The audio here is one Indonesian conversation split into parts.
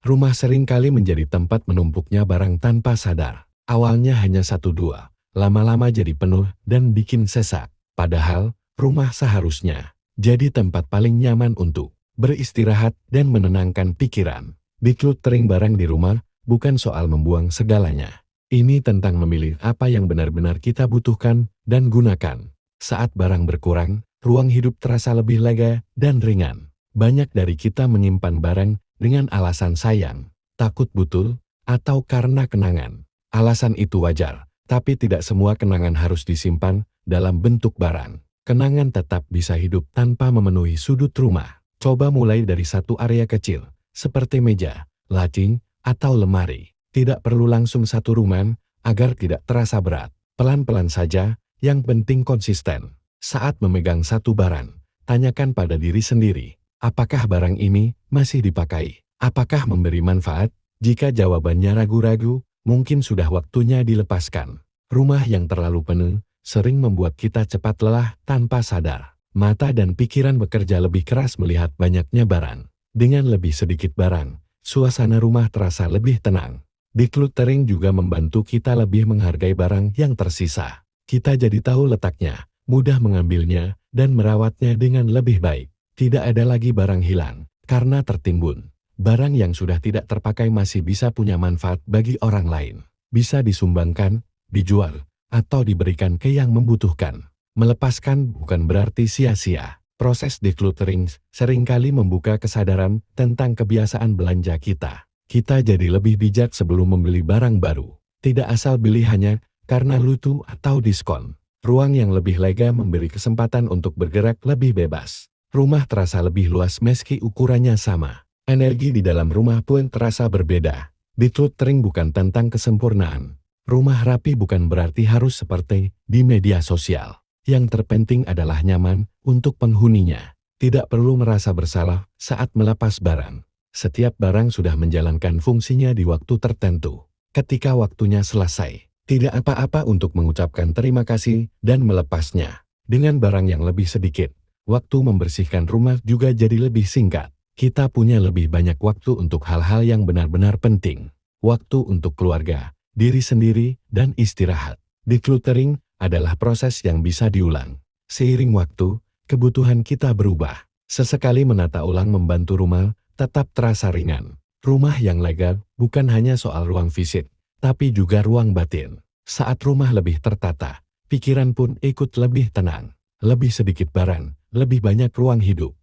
Rumah seringkali menjadi tempat menumpuknya barang tanpa sadar. Awalnya hanya satu dua, lama-lama jadi penuh dan bikin sesak. Padahal, rumah seharusnya jadi tempat paling nyaman untuk beristirahat dan menenangkan pikiran. Decluttering barang di rumah bukan soal membuang segalanya. Ini tentang memilih apa yang benar-benar kita butuhkan dan gunakan. Saat barang berkurang, ruang hidup terasa lebih lega dan ringan. Banyak dari kita menyimpan barang dengan alasan sayang, takut butuh, atau karena kenangan. Alasan itu wajar, tapi tidak semua kenangan harus disimpan dalam bentuk barang. Kenangan tetap bisa hidup tanpa memenuhi sudut rumah. Coba mulai dari satu area kecil, seperti meja, laci, atau lemari. Tidak perlu langsung satu rumah, agar tidak terasa berat. Pelan-pelan saja, yang penting konsisten. Saat memegang satu barang, tanyakan pada diri sendiri, apakah barang ini masih dipakai? Apakah memberi manfaat? Jika jawabannya ragu-ragu, mungkin sudah waktunya dilepaskan. Rumah yang terlalu penuh sering membuat kita cepat lelah tanpa sadar. Mata dan pikiran bekerja lebih keras melihat banyaknya barang. Dengan lebih sedikit barang, suasana rumah terasa lebih tenang. Decluttering juga membantu kita lebih menghargai barang yang tersisa. Kita jadi tahu letaknya, mudah mengambilnya, dan merawatnya dengan lebih baik. Tidak ada lagi barang hilang karena tertimbun. Barang yang sudah tidak terpakai masih bisa punya manfaat bagi orang lain. Bisa disumbangkan, dijual, atau diberikan ke yang membutuhkan. Melepaskan bukan berarti sia-sia. Proses decluttering seringkali membuka kesadaran tentang kebiasaan belanja kita. Kita jadi lebih bijak sebelum membeli barang baru. Tidak asal beli hanya karena lucu atau diskon. Ruang yang lebih lega memberi kesempatan untuk bergerak lebih bebas. Rumah terasa lebih luas meski ukurannya sama. Energi di dalam rumah pun terasa berbeda. Decluttering bukan tentang kesempurnaan. Rumah rapi bukan berarti harus seperti di media sosial. Yang terpenting adalah nyaman untuk penghuninya. Tidak perlu merasa bersalah saat melepas barang. Setiap barang sudah menjalankan fungsinya di waktu tertentu. Ketika waktunya selesai, tidak apa-apa untuk mengucapkan terima kasih dan melepasnya. Dengan barang yang lebih sedikit, waktu membersihkan rumah juga jadi lebih singkat. Kita punya lebih banyak waktu untuk hal-hal yang benar-benar penting. Waktu untuk keluarga, diri sendiri, dan istirahat. Decluttering adalah proses yang bisa diulang. Seiring waktu, kebutuhan kita berubah. Sesekali menata ulang membantu rumah tetap terasa ringan. Rumah yang lega bukan hanya soal ruang fisik, tapi juga ruang batin. Saat rumah lebih tertata, pikiran pun ikut lebih tenang. Lebih sedikit barang, lebih banyak ruang hidup.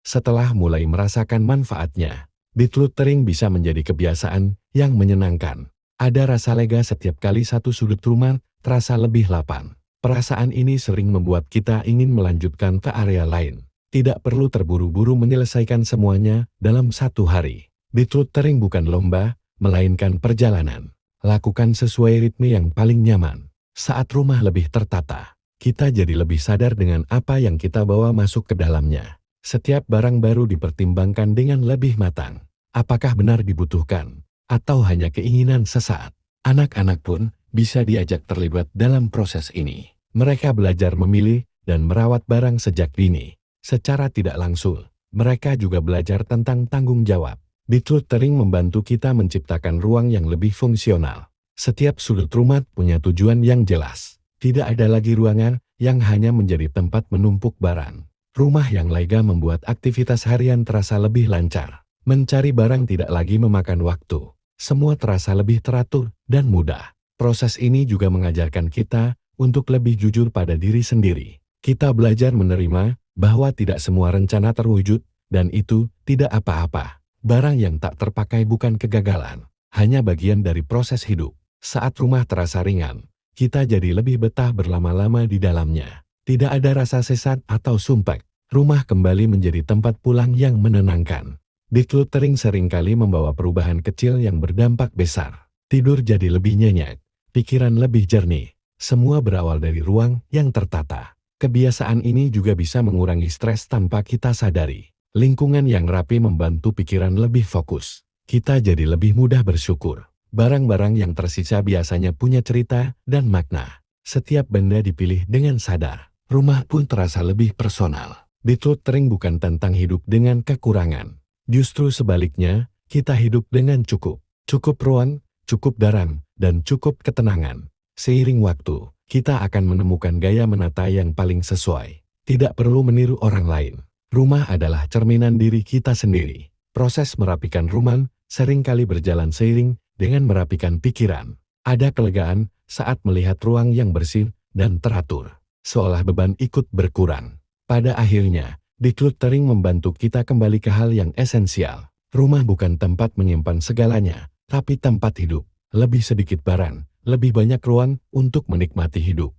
Setelah mulai merasakan manfaatnya, decluttering bisa menjadi kebiasaan yang menyenangkan. Ada rasa lega setiap kali satu sudut rumah terasa lebih lapang. Perasaan ini sering membuat kita ingin melanjutkan ke area lain. Tidak perlu terburu-buru menyelesaikan semuanya dalam satu hari. Decluttering bukan lomba, melainkan perjalanan. Lakukan sesuai ritme yang paling nyaman. Saat rumah lebih tertata, kita jadi lebih sadar dengan apa yang kita bawa masuk ke dalamnya. Setiap barang baru dipertimbangkan dengan lebih matang. Apakah benar dibutuhkan, atau hanya keinginan sesaat? Anak-anak pun bisa diajak terlibat dalam proses ini. Mereka belajar memilih dan merawat barang sejak dini. Secara tidak langsung, mereka juga belajar tentang tanggung jawab. Decluttering membantu kita menciptakan ruang yang lebih fungsional. Setiap sudut rumah punya tujuan yang jelas. Tidak ada lagi ruangan yang hanya menjadi tempat menumpuk barang. Rumah yang lega membuat aktivitas harian terasa lebih lancar. Mencari barang tidak lagi memakan waktu. Semua terasa lebih teratur dan mudah. Proses ini juga mengajarkan kita untuk lebih jujur pada diri sendiri. Kita belajar menerima bahwa tidak semua rencana terwujud, dan itu tidak apa-apa. Barang yang tak terpakai bukan kegagalan, hanya bagian dari proses hidup. Saat rumah terasa ringan, kita jadi lebih betah berlama-lama di dalamnya. Tidak ada rasa sesat atau sumpek. Rumah kembali menjadi tempat pulang yang menenangkan. Decluttering seringkali membawa perubahan kecil yang berdampak besar. Tidur jadi lebih nyenyak, pikiran lebih jernih. Semua berawal dari ruang yang tertata. Kebiasaan ini juga bisa mengurangi stres tanpa kita sadari. Lingkungan yang rapi membantu pikiran lebih fokus. Kita jadi lebih mudah bersyukur. Barang-barang yang tersisa biasanya punya cerita dan makna. Setiap benda dipilih dengan sadar. Rumah pun terasa lebih personal. Decluttering bukan tentang hidup dengan kekurangan. Justru sebaliknya, kita hidup dengan cukup. Cukup ruang, cukup darah, dan cukup ketenangan. Seiring waktu, kita akan menemukan gaya menata yang paling sesuai. Tidak perlu meniru orang lain. Rumah adalah cerminan diri kita sendiri. Proses merapikan rumah seringkali berjalan seiring dengan merapikan pikiran. Ada kelegaan saat melihat ruang yang bersih dan teratur, seolah beban ikut berkurang. Pada akhirnya, decluttering membantu kita kembali ke hal yang esensial. Rumah bukan tempat menyimpan segalanya, tapi tempat hidup. Lebih sedikit barang, lebih banyak ruang untuk menikmati hidup.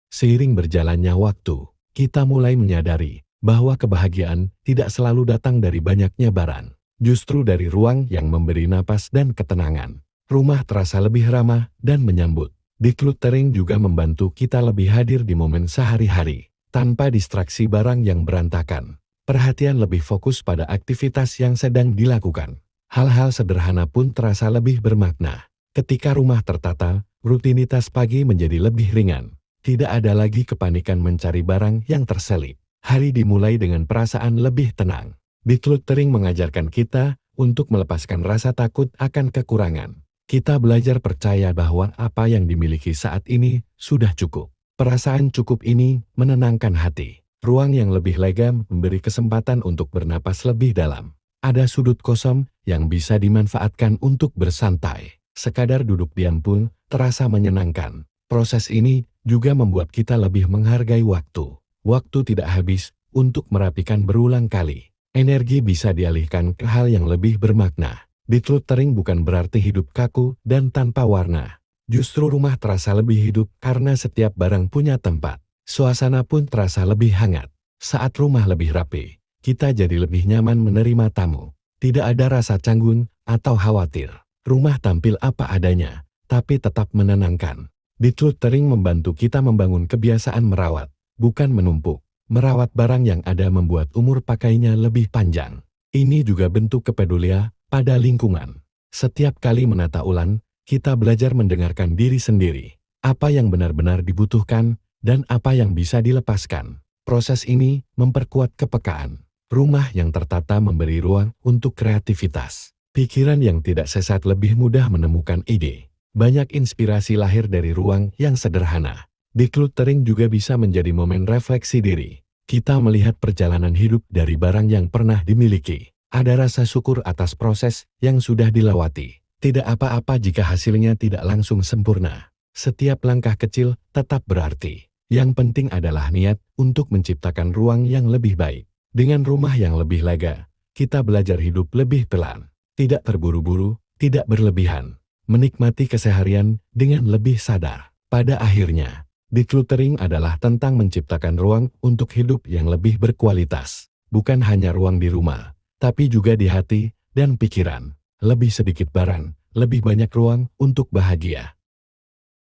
Seiring berjalannya waktu, kita mulai menyadari bahwa kebahagiaan tidak selalu datang dari banyaknya barang, justru dari ruang yang memberi napas dan ketenangan. Rumah terasa lebih ramah dan menyambut. Decluttering juga membantu kita lebih hadir di momen sehari-hari, tanpa distraksi barang yang berantakan. Perhatian lebih fokus pada aktivitas yang sedang dilakukan. Hal-hal sederhana pun terasa lebih bermakna. Ketika rumah tertata, rutinitas pagi menjadi lebih ringan. Tidak ada lagi kepanikan mencari barang yang terselip. Hari dimulai dengan perasaan lebih tenang. Decluttering mengajarkan kita untuk melepaskan rasa takut akan kekurangan. Kita belajar percaya bahwa apa yang dimiliki saat ini sudah cukup. Perasaan cukup ini menenangkan hati. Ruang yang lebih lega memberi kesempatan untuk bernapas lebih dalam. Ada sudut kosong yang bisa dimanfaatkan untuk bersantai. Sekadar duduk diam pun terasa menyenangkan. Proses ini juga membuat kita lebih menghargai waktu. Waktu tidak habis untuk merapikan berulang kali. Energi bisa dialihkan ke hal yang lebih bermakna. Decluttering bukan berarti hidup kaku dan tanpa warna. Justru rumah terasa lebih hidup karena setiap barang punya tempat. Suasana pun terasa lebih hangat. Saat rumah lebih rapi, kita jadi lebih nyaman menerima tamu. Tidak ada rasa canggung atau khawatir. Rumah tampil apa adanya, tapi tetap menenangkan. Decluttering membantu kita membangun kebiasaan merawat, bukan menumpuk. Merawat barang yang ada membuat umur pakainya lebih panjang. Ini juga bentuk kepedulian pada lingkungan. Setiap kali menata ulang, kita belajar mendengarkan diri sendiri. Apa yang benar-benar dibutuhkan, dan apa yang bisa dilepaskan. Proses ini memperkuat kepekaan. Rumah yang tertata memberi ruang untuk kreativitas. Pikiran yang tidak sesat lebih mudah menemukan ide. Banyak inspirasi lahir dari ruang yang sederhana. Decluttering juga bisa menjadi momen refleksi diri. Kita melihat perjalanan hidup dari barang yang pernah dimiliki. Ada rasa syukur atas proses yang sudah dilewati. Tidak apa-apa jika hasilnya tidak langsung sempurna. Setiap langkah kecil tetap berarti. Yang penting adalah niat untuk menciptakan ruang yang lebih baik. Dengan rumah yang lebih lega, kita belajar hidup lebih pelan. Tidak terburu-buru, tidak berlebihan. Menikmati keseharian dengan lebih sadar. Pada akhirnya, decluttering adalah tentang menciptakan ruang untuk hidup yang lebih berkualitas. Bukan hanya ruang di rumah, tapi juga di hati dan pikiran. Lebih sedikit barang, lebih banyak ruang untuk bahagia.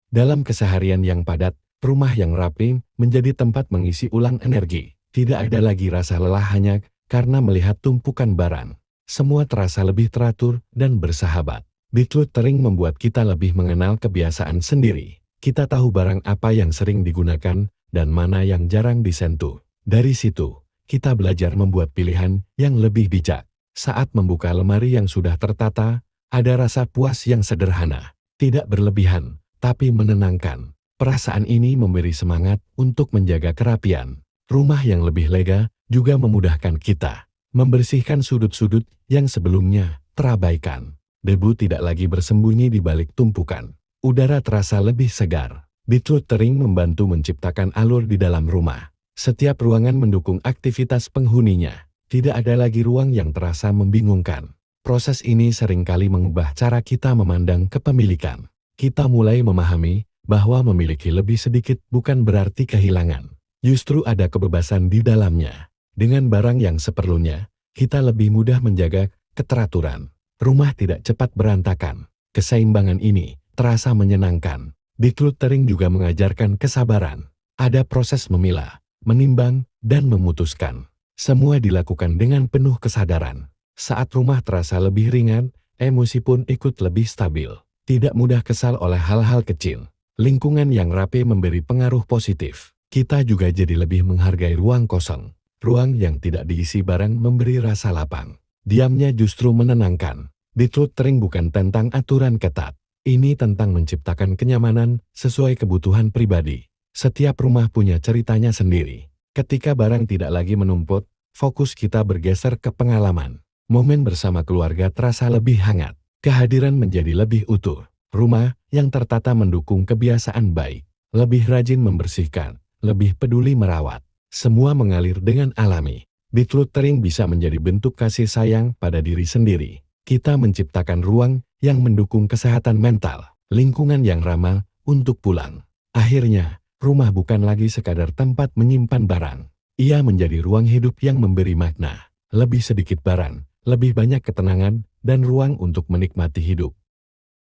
Dalam keseharian yang padat, rumah yang rapi menjadi tempat mengisi ulang energi. Tidak ada lagi rasa lelah hanya karena melihat tumpukan barang. Semua terasa lebih teratur dan bersahabat. Decluttering membuat kita lebih mengenal kebiasaan sendiri. Kita tahu barang apa yang sering digunakan dan mana yang jarang disentuh. Dari situ, kita belajar membuat pilihan yang lebih bijak. Saat membuka lemari yang sudah tertata, ada rasa puas yang sederhana. Tidak berlebihan, tapi menenangkan. Perasaan ini memberi semangat untuk menjaga kerapian. Rumah yang lebih lega juga memudahkan kita membersihkan sudut-sudut yang sebelumnya terabaikan. Debu tidak lagi bersembunyi di balik tumpukan. Udara terasa lebih segar. Decluttering membantu menciptakan alur di dalam rumah. Setiap ruangan mendukung aktivitas penghuninya. Tidak ada lagi ruang yang terasa membingungkan. Proses ini seringkali mengubah cara kita memandang kepemilikan. Kita mulai memahami bahwa memiliki lebih sedikit bukan berarti kehilangan. Justru ada kebebasan di dalamnya. Dengan barang yang seperlunya, kita lebih mudah menjaga keteraturan. Rumah tidak cepat berantakan. Keseimbangan ini terasa menyenangkan. Decluttering juga mengajarkan kesabaran. Ada proses memilah, menimbang, dan memutuskan. Semua dilakukan dengan penuh kesadaran. Saat rumah terasa lebih ringan, emosi pun ikut lebih stabil. Tidak mudah kesal oleh hal-hal kecil. Lingkungan yang rapi memberi pengaruh positif. Kita juga jadi lebih menghargai ruang kosong. Ruang yang tidak diisi barang memberi rasa lapang. Diamnya justru menenangkan. Decluttering bukan tentang aturan ketat. Ini tentang menciptakan kenyamanan sesuai kebutuhan pribadi. Setiap rumah punya ceritanya sendiri. Ketika barang tidak lagi menumpuk, fokus kita bergeser ke pengalaman. Momen bersama keluarga terasa lebih hangat. Kehadiran menjadi lebih utuh. Rumah yang tertata mendukung kebiasaan baik. Lebih rajin membersihkan, lebih peduli merawat. Semua mengalir dengan alami. Decluttering bisa menjadi bentuk kasih sayang pada diri sendiri. Kita menciptakan ruang yang mendukung kesehatan mental, lingkungan yang ramah untuk pulang. Akhirnya, rumah bukan lagi sekadar tempat menyimpan barang. Ia menjadi ruang hidup yang memberi makna. Lebih sedikit barang, lebih banyak ketenangan, dan ruang untuk menikmati hidup.